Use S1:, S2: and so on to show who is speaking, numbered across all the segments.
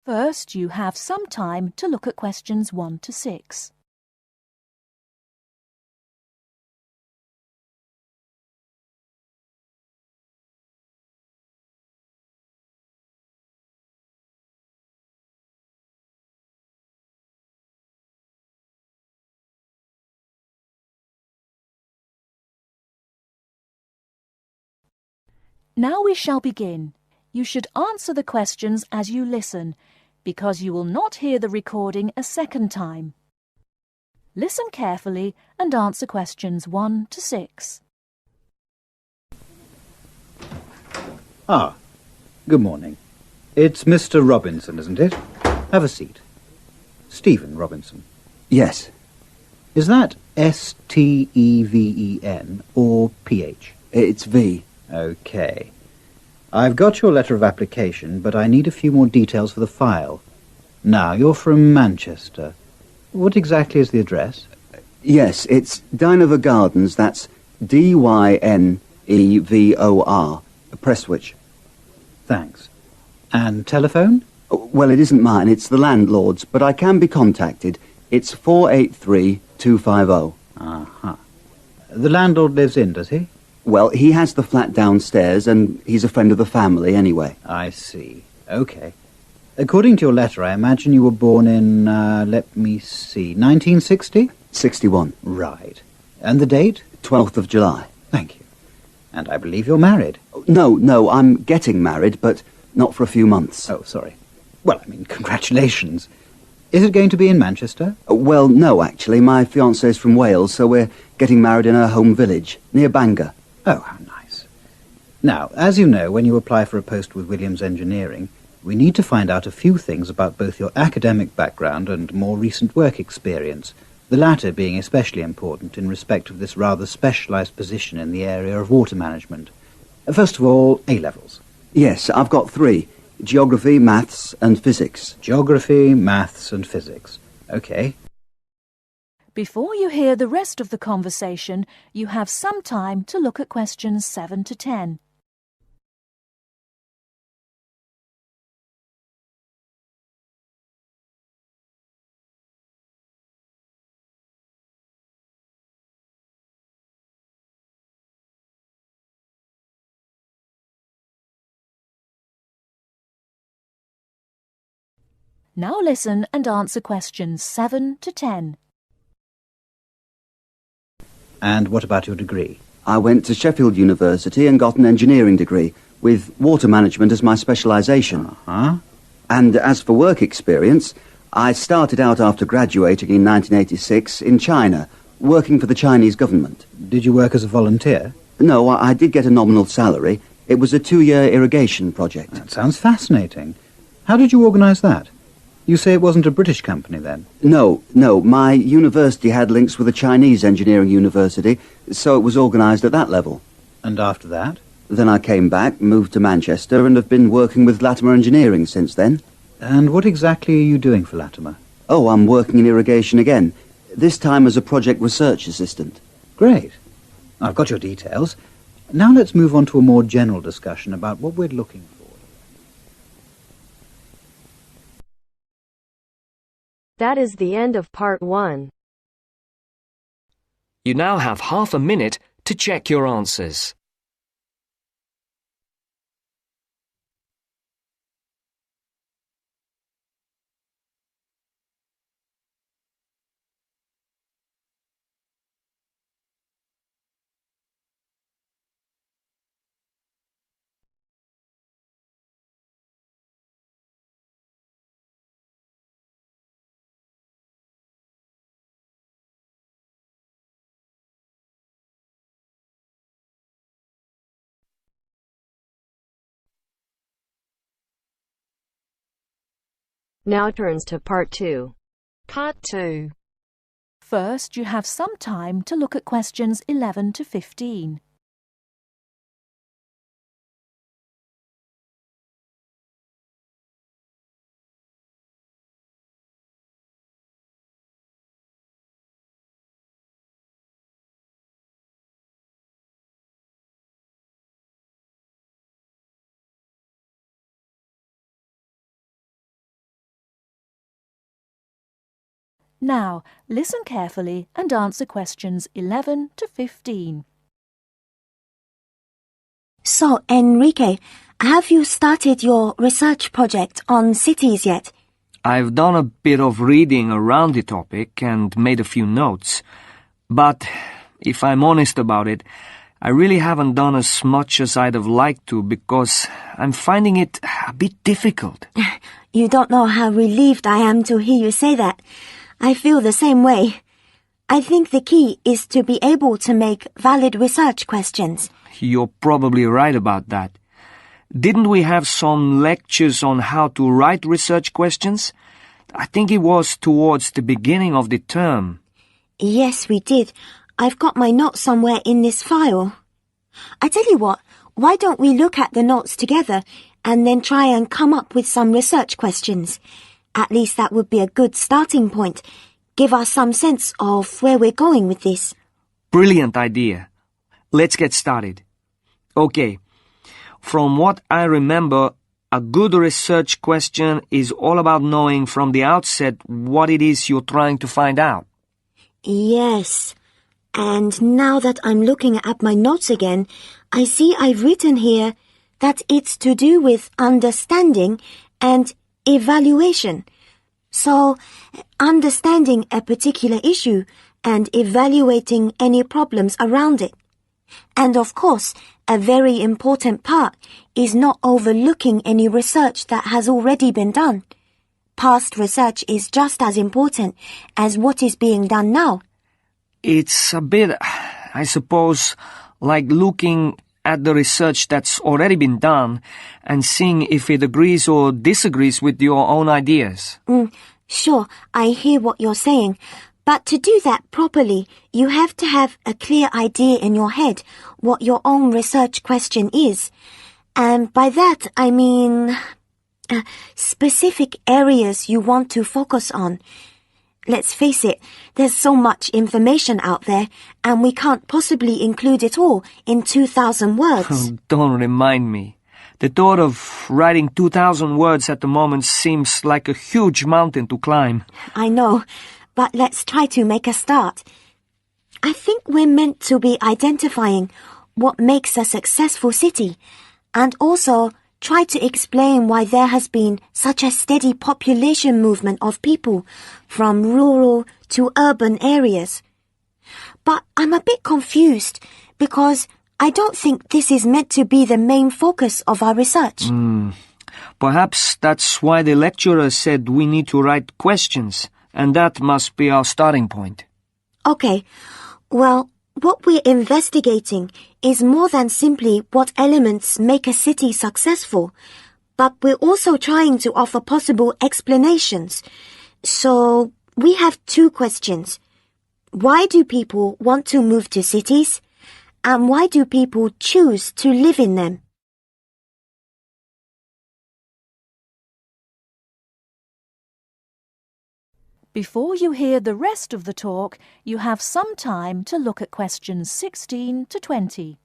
S1: First, you have some time to look at questions 1 to 6. Now we shall begin. You should answer the questions as you listen, because you will not hear the recording a second time. Listen carefully and answer questions 1 to 6.
S2: Good morning. It's Mr. Robinson, isn't it? Have a seat. Stephen Robinson.
S3: Yes.
S2: Is that S-T-E-V-E-N or P-H?
S3: It's V.
S2: OK. I've got your letter of application, but I need a few more details for the file. Now, you're from Manchester. What exactly is the address?
S3: Yes, it's Dynevor Gardens. That's D-Y-N-E-V-O-R. Prestwich.
S2: Thanks. And telephone?
S3: Well, it isn't mine. It's the landlord's, but I can be contacted. It's 483-250.
S2: Uh-huh. The landlord lives in, does he?
S3: Well, he has the flat downstairs, and he's a friend of the family anyway.
S2: I see. OK. According to your letter, I imagine you were born in, let me see, 1960?
S3: 61.
S2: Right. And the date?
S3: 12th of July.
S2: Thank you. And I believe you're married.
S3: No, I'm getting married, but not for a few months.
S2: Oh, sorry. Well, I mean, congratulations. Is it going to be in Manchester?
S3: Well, no, actually. My fiancée's from Wales, so we're getting married in her home village, near Bangor.
S2: Oh, how nice. Now, as you know, when you apply for a post with Williams Engineering, we need to find out a few things about both your academic background and more recent work experience, the latter being especially important in respect of this rather specialised position in the area of water management. First of all, A-levels.
S3: Yes, I've got 3. Geography, maths and physics.
S2: Geography, maths and physics. OK.
S1: Before you hear the rest of the conversation, you have some time to look at questions 7 to 10. Now listen and answer questions 7 to 10.
S2: And what about your degree?
S3: I went to Sheffield University and got an engineering degree, with water management as my specialisation.
S2: Uh-huh.
S3: And as for work experience, I started out after graduating in 1986 in China, working for the Chinese government.
S2: Did you work as a volunteer?
S3: No, I did get a nominal salary. It was a 2-year irrigation project.
S2: That sounds fascinating. How did you organise that? You say it wasn't a British company, then?
S3: No. My university had links with a Chinese engineering university, so it was organised at that level.
S2: And after that?
S3: Then I came back, moved to Manchester, and have been working with Latimer Engineering since then.
S2: And what exactly are you doing for Latimer?
S3: Oh, I'm working in irrigation again, this time as a project research assistant.
S2: Great. I've got your details. Now let's move on to a more general discussion about what we're looking for.
S4: That is the end of part 1.
S5: You now have half a minute to check your answers.
S4: Now turns to part 2. Part 2.
S1: First, you have some time to look at questions 11 to 15. Now, listen carefully and answer questions 11 to 15.
S6: So, Enrique, have you started your research project on cities yet?
S5: I've done a bit of reading around the topic and made a few notes. But, if I'm honest about it, I really haven't done as much as I'd have liked to because I'm finding it a bit difficult.
S6: You don't know how relieved I am to hear you say that. I feel the same way. I think the key is to be able to make valid research questions.
S5: You're probably right about that. Didn't we have some lectures on how to write research questions? I think it was towards the beginning of the term.
S6: Yes, we did. I've got my notes somewhere in this file. I tell you what, why don't we look at the notes together and then try and come up with some research questions? At least that would be a good starting point. Give us some sense of where we're going with this.
S5: Brilliant idea. Let's get started. Okay. From what I remember, a good research question is all about knowing from the outset what it is you're trying to find out.
S6: Yes. And now that I'm looking at my notes again, I see I've written here that it's to do with understanding and evaluation. So, understanding a particular issue and evaluating any problems around it. And of course, a very important part is not overlooking any research that has already been done. Past research is just as important as what is being done now.
S5: It's a bit, I suppose, like looking at the research that's already been done and seeing if it agrees or disagrees with your own ideas.
S6: Sure, I hear what you're saying. But to do that properly, you have to have a clear idea in your head what your own research question is. And by that, I mean specific areas you want to focus on. Let's face it, there's so much information out there, and we can't possibly include it all in 2,000 words.
S5: Don't remind me. The thought of writing 2,000 words at the moment seems like a huge mountain to climb.
S6: I know. But let's try to make a start. I think we're meant to be identifying what makes a successful city and also try to explain why there has been such a steady population movement of people from rural to urban areas. But I'm a bit confused because I don't think this is meant to be the main focus of our research.
S5: Perhaps that's why the lecturer said we need to write questions. And that must be our starting point.
S6: Okay, well, what we're investigating is more than simply what elements make a city successful, but we're also trying to offer possible explanations. So, we have two questions. Why do people want to move to cities? And why do people choose to live in them?
S1: Before you hear the rest of the talk, you have some time to look at questions 16 to 20.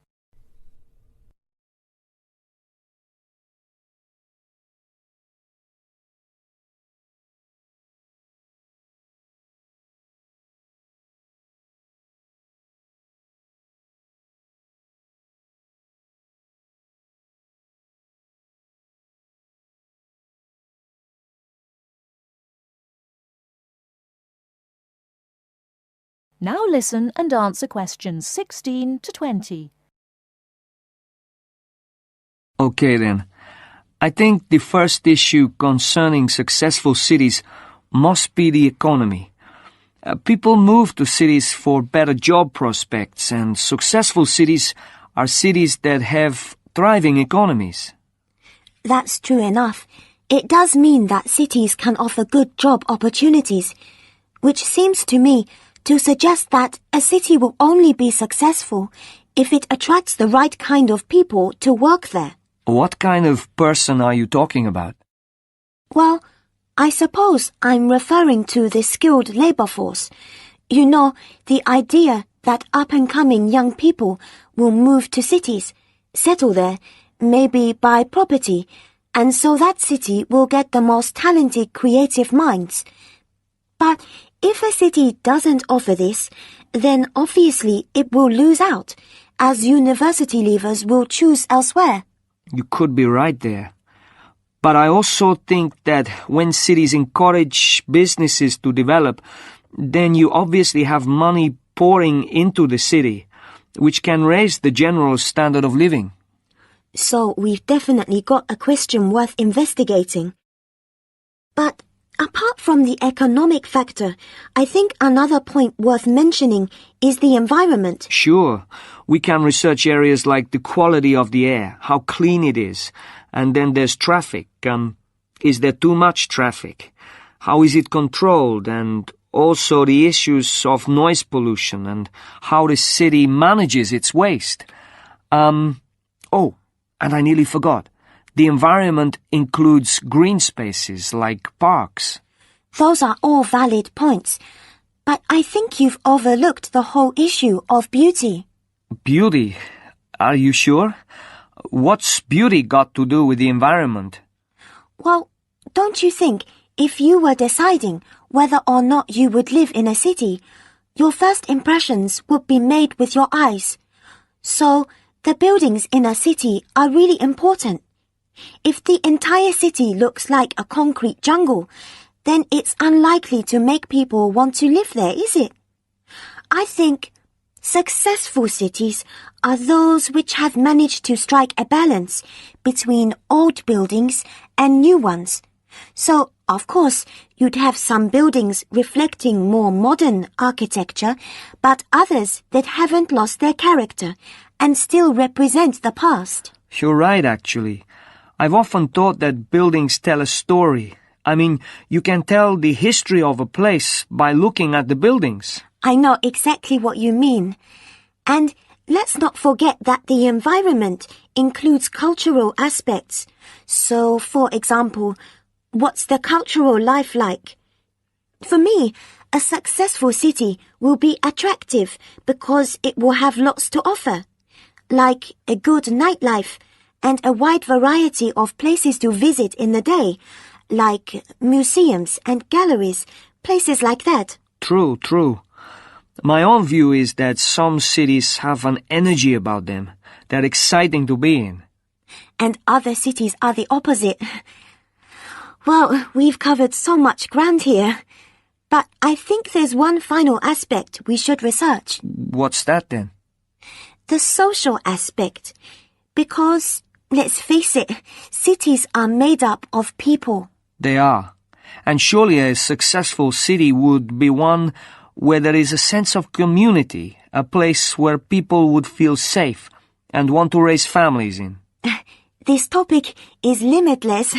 S1: Now listen and answer questions 16 to 20.
S5: Okay then. I think the first issue concerning successful cities must be the economy. People move to cities for better job prospects, and successful cities are cities that have thriving economies.
S6: That's true enough. It does mean that cities can offer good job opportunities, which seems to me to suggest that a city will only be successful if it attracts the right kind of people to work there.
S5: What kind of person are you talking about?
S6: Well, I suppose I'm referring to the skilled labor force. You know, the idea that up-and-coming young people will move to cities, settle there, maybe buy property, and so that city will get the most talented creative minds. But If a city doesn't offer this, then obviously it will lose out, as university leavers will choose elsewhere.
S5: You could be right there. But I also think that when cities encourage businesses to develop, then you obviously have money pouring into the city, which can raise the general standard of living.
S6: So we've definitely got a question worth investigating. But apart from the economic factor, I think another point worth mentioning is the environment.
S5: Sure, we can research areas like the quality of the air, how clean it is, and then there's traffic. Is there too much traffic? How is it controlled? And also the issues of noise pollution and how the city manages its waste. Oh, and I nearly forgot. The environment includes green spaces like parks.
S6: Those are all valid points, but I think you've overlooked the whole issue of beauty.
S5: Beauty? Are you sure? What's beauty got to do with the environment?
S6: Well, don't you think if you were deciding whether or not you would live in a city, your first impressions would be made with your eyes? So, the buildings in a city are really important. If the entire city looks like a concrete jungle, then it's unlikely to make people want to live there, is it? I think successful cities are those which have managed to strike a balance between old buildings and new ones. So, of course, you'd have some buildings reflecting more modern architecture, but others that haven't lost their character and still represent the past.
S5: You're right, actually. I've often thought that buildings tell a story. I mean, you can tell the history of a place by looking at the buildings.
S6: I know exactly what you mean. And let's not forget that the environment includes cultural aspects. So, for example, what's the cultural life like? For me, a successful city will be attractive because it will have lots to offer, like a good nightlife and a wide variety of places to visit in the day, like museums and galleries, places like that.
S5: True, true. My own view is that some cities have an energy about them. They're exciting to be in.
S6: And other cities are the opposite. Well, we've covered so much ground here. But I think there's one final aspect we should research.
S5: What's that then?
S6: The social aspect. Because, let's face it, cities are made up of people.
S5: They are. And surely a successful city would be one where there is a sense of community, a place where people would feel safe and want to raise families in.
S6: This topic is limitless.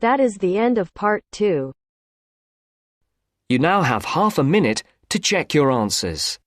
S4: That is the end of part 2.
S5: You now have half a minute to check your answers.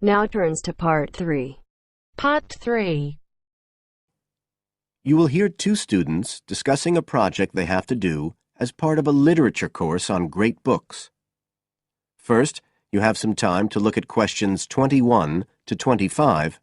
S4: Now turns to part 3. Part 3.
S7: You will hear two students discussing a project they have to do as part of a literature course on great books. First, you have some time to look at questions 21 to 25.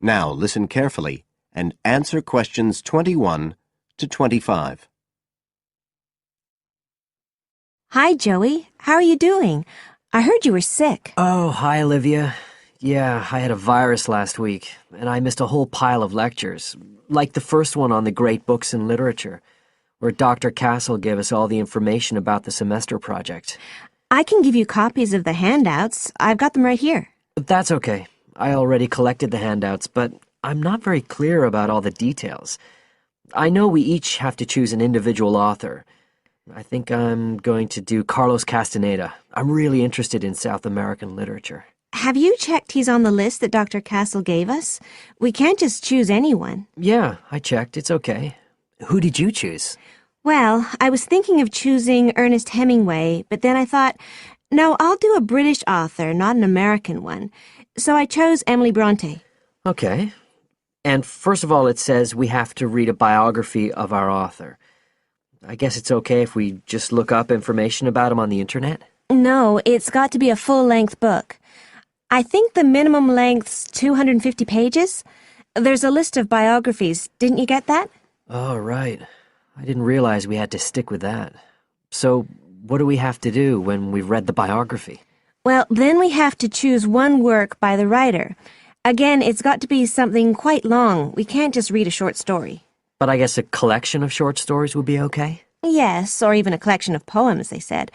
S7: Now listen carefully and answer questions 21 to 25.
S8: Hi, Joey. How are you doing? I heard you were sick.
S9: Oh, hi, Olivia. Yeah, I had a virus last week, and I missed a whole pile of lectures, like the first one on the great books in literature. where Dr. Castle gave us all the information about the semester project.
S8: I can give you copies of the handouts. I've got them right here.
S9: That's okay. I already collected the handouts, but I'm not very clear about all the details. I know we each have to choose an individual author. I think I'm going to do Carlos Castaneda. I'm really interested in South American literature.
S8: Have you checked he's on the list that Dr. Castle gave us? We can't just choose anyone.
S9: Yeah, I checked. It's okay. Who did you choose?
S8: Well, I was thinking of choosing Ernest Hemingway, but then I thought, no, I'll do a British author, not an American one. So I chose Emily Bronte.
S9: Okay. And first of all, it says we have to read a biography of our author. I guess it's okay if we just look up information about him on the internet?
S8: No, it's got to be a full-length book. I think the minimum length's 250 pages. There's a list of biographies. Didn't you get that?
S9: Oh, right. I didn't realize we had to stick with that. So, what do we have to do when we've read the biography?
S8: Well, then we have to choose one work by the writer. Again, it's got to be something quite long. We can't just read a short story.
S9: But I guess a collection of short stories would be okay?
S8: Yes, or even a collection of poems, they said.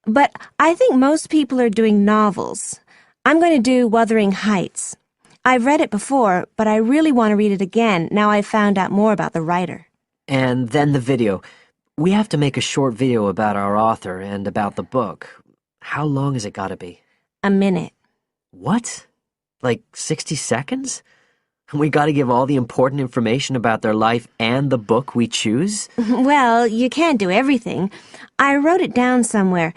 S8: But I think most people are doing novels. I'm going to do Wuthering Heights. I've read it before, but I really want to read it again now I've found out more about the writer.
S9: And then the video. We have to make a short video about our author and about the book. How long has it got to be?
S8: A minute.
S9: What? Like 60 seconds? We got to give all the important information about their life and the book we choose?
S8: Well, you can't do everything. I wrote it down somewhere.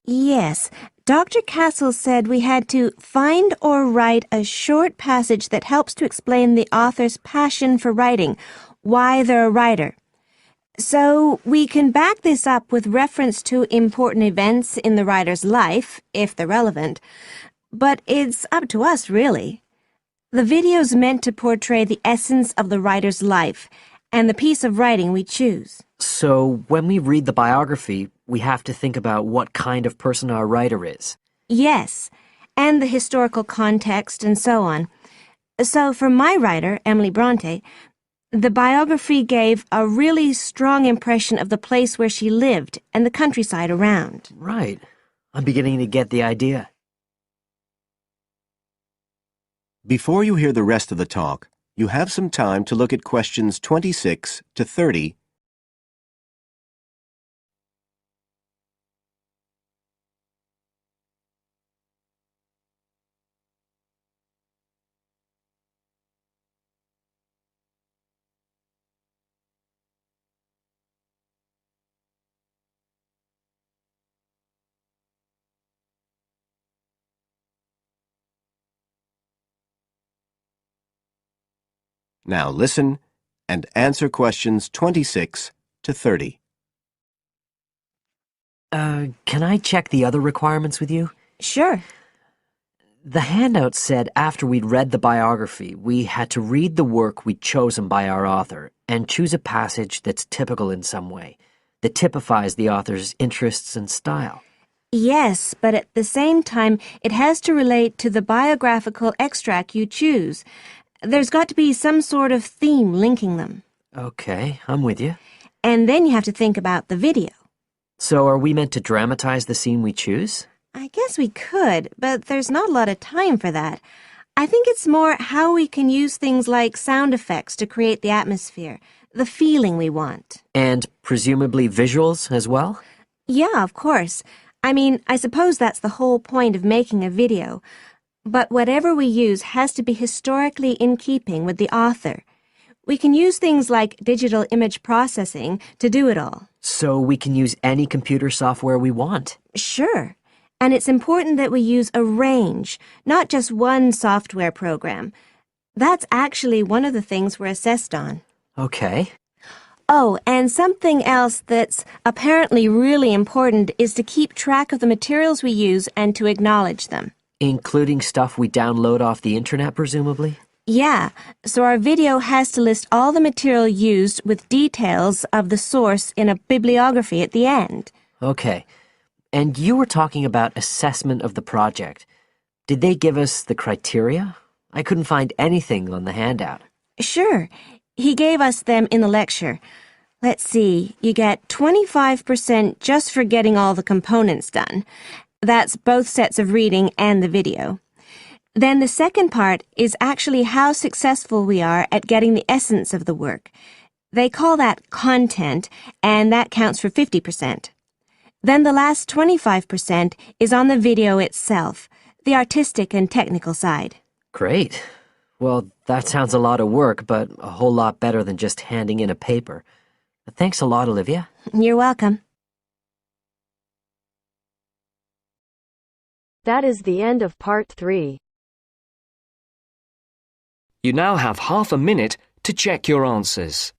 S8: Yes, Dr. Castle said we had to find or write a short passage that helps to explain the author's passion for writing, why they're a writer. So we can back this up with reference to important events in the writer's life, if they're relevant. But it's up to us, really. The video's meant to portray the essence of the writer's life and the piece of writing we choose.
S9: So when we read the biography, we have to think about what kind of person our writer is.
S8: Yes, and the historical context and so on. So for my writer, Emily Bronte, the biography gave a really strong impression of the place where she lived and the countryside around.
S9: Right. I'm beginning to get the idea.
S7: Before you hear the rest of the talk, you have some time to look at questions 26 to 30. Now listen and answer questions 26 to 30.
S9: Can I check the other requirements with you?
S8: Sure.
S9: The handout said after we'd read the biography, we had to read the work we'd chosen by our author and choose a passage that's typical in some way, that typifies the author's interests and style.
S8: Yes, but at the same time, it has to relate to the biographical extract you choose. There's got to be some sort of theme linking them.
S9: Okay, I'm with you.
S8: And then you have to think about the video.
S9: So are we meant to dramatize the scene we choose?
S8: I guess we could, but there's not a lot of time for that. I think it's more how we can use things like sound effects to create the atmosphere, the feeling we want.
S9: And presumably visuals as well?
S8: Yeah, of course. I mean, I suppose that's the whole point of making a video. But whatever we use has to be historically in keeping with the author. We can use things like digital image processing to do it all.
S9: So we can use any computer software we want?
S8: Sure. And it's important that we use a range, not just one software program. That's actually one of the things we're assessed on.
S9: Okay.
S8: Oh, and something else that's apparently really important is to keep track of the materials we use and to acknowledge them.
S9: Including stuff we download off the internet, presumably?
S8: Yeah, so our video has to list all the material used with details of the source in a bibliography at the end.
S9: Okay. And you were talking about assessment of the project. Did they give us the criteria? I couldn't find anything on the handout.
S8: Sure. He gave us them in the lecture. Let's see, you get 25% just for getting all the components done. That's both sets of reading and the video. Then the second part is actually how successful we are at getting the essence of the work. They call that content, and that counts for 50%. Then the last 25% is on the video itself, the artistic and technical side.
S9: Great. Well, that sounds a lot of work, but a whole lot better than just handing in a paper. Thanks a lot, Olivia.
S8: You're welcome.
S4: That is the end of part 3.
S5: You now have half a minute to check your answers.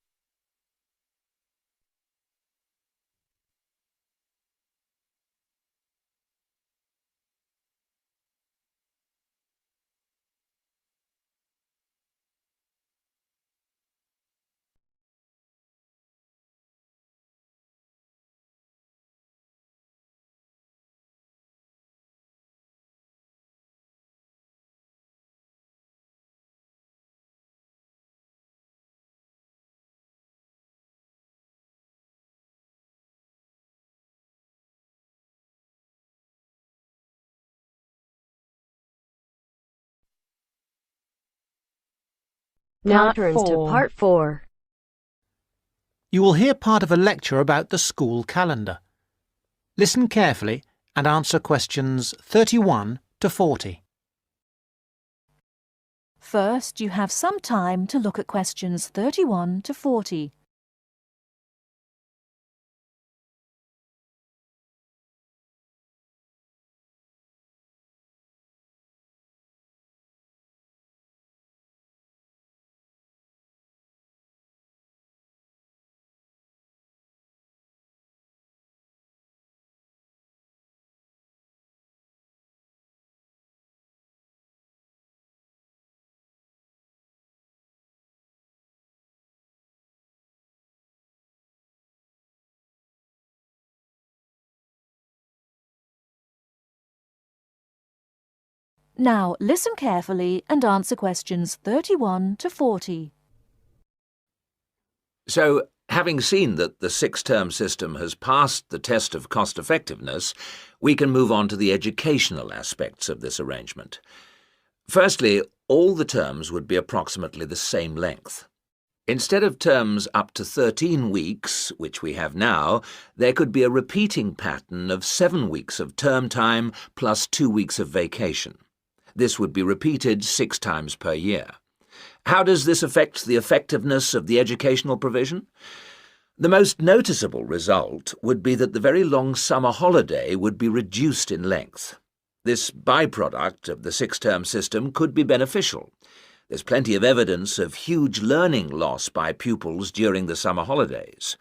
S4: Now turns to part 4.
S10: You will hear part of a lecture about the school calendar. Listen carefully and answer questions 31 to 40.
S1: First, you have some time to look at questions 31 to 40. Now, listen carefully and answer questions 31 to 40.
S11: So, having seen that the six-term system has passed the test of cost-effectiveness, we can move on to the educational aspects of this arrangement. Firstly, all the terms would be approximately the same length. Instead of terms up to 13 weeks, which we have now, there could be a repeating pattern of 7 weeks of term time plus 2 weeks of vacation. This would be repeated 6 times per year. How does this affect the effectiveness of the educational provision? The most noticeable result would be that the very long summer holiday would be reduced in length. This byproduct of the six-term system could be beneficial. There's plenty of evidence of huge learning loss by pupils during the summer holidays.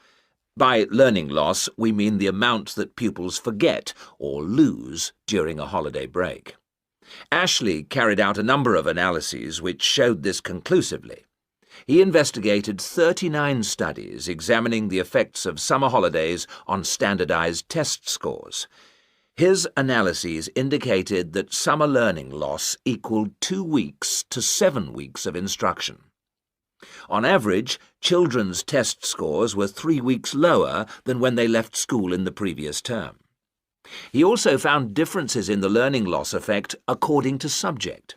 S11: By learning loss, we mean the amount that pupils forget or lose during a holiday break. Ashley carried out a number of analyses which showed this conclusively. He investigated 39 studies examining the effects of summer holidays on standardized test scores. His analyses indicated that summer learning loss equaled 2 weeks to 7 weeks of instruction. On average, children's test scores were 3 weeks lower than when they left school in the previous term. He also found differences in the learning loss effect according to subject.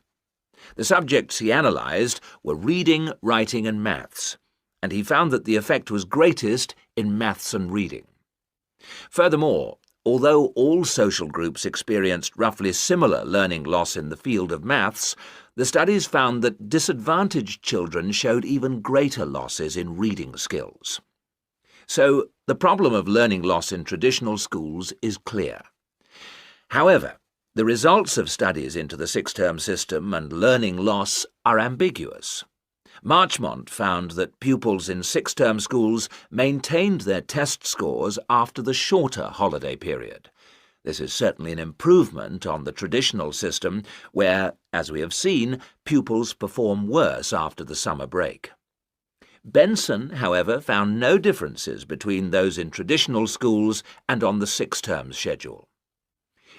S11: The subjects he analysed were reading, writing and maths, and he found that the effect was greatest in maths and reading. Furthermore, although all social groups experienced roughly similar learning loss in the field of maths, the studies found that disadvantaged children showed even greater losses in reading skills. So, the problem of learning loss in traditional schools is clear. However, the results of studies into the six-term system and learning loss are ambiguous. Marchmont found that pupils in six-term schools maintained their test scores after the shorter holiday period. This is certainly an improvement on the traditional system where, as we have seen, pupils perform worse after the summer break. Benson, however, found no differences between those in traditional schools and on the six-term schedule.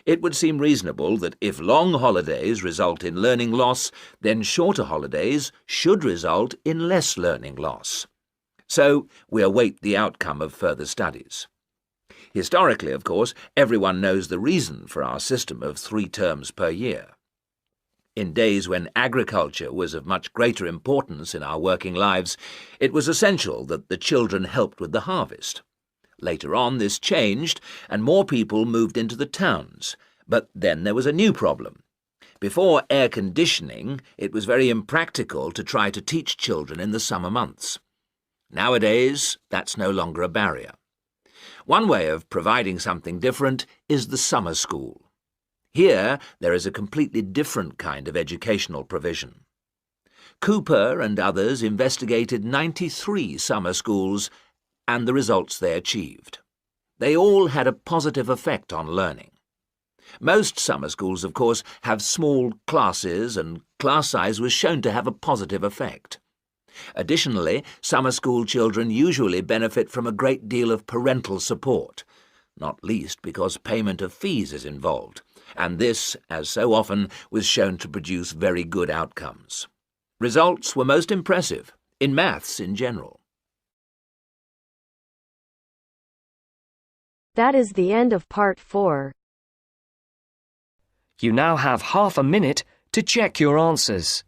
S11: It would seem reasonable that if long holidays result in learning loss, then shorter holidays should result in less learning loss. So we await the outcome of further studies. Historically, of course, everyone knows the reason for our system of 3 terms per year. In days when agriculture was of much greater importance in our working lives, it was essential that the children helped with the harvest. Later on, this changed, and more people moved into the towns. But then there was a new problem. Before air conditioning, it was very impractical to try to teach children in the summer months. Nowadays, that's no longer a barrier. One way of providing something different is the summer school. Here, there is a completely different kind of educational provision. Cooper and others investigated 93 summer schools and the results they achieved. They all had a positive effect on learning. Most summer schools, of course, have small classes, and class size was shown to have a positive effect. Additionally, summer school children usually benefit from a great deal of parental support, not least because payment of fees is involved, and this, as so often, was shown to produce very good outcomes. Results were most impressive, in maths in general.
S4: That is the end of part 4.
S5: You now have half a minute to check your answers.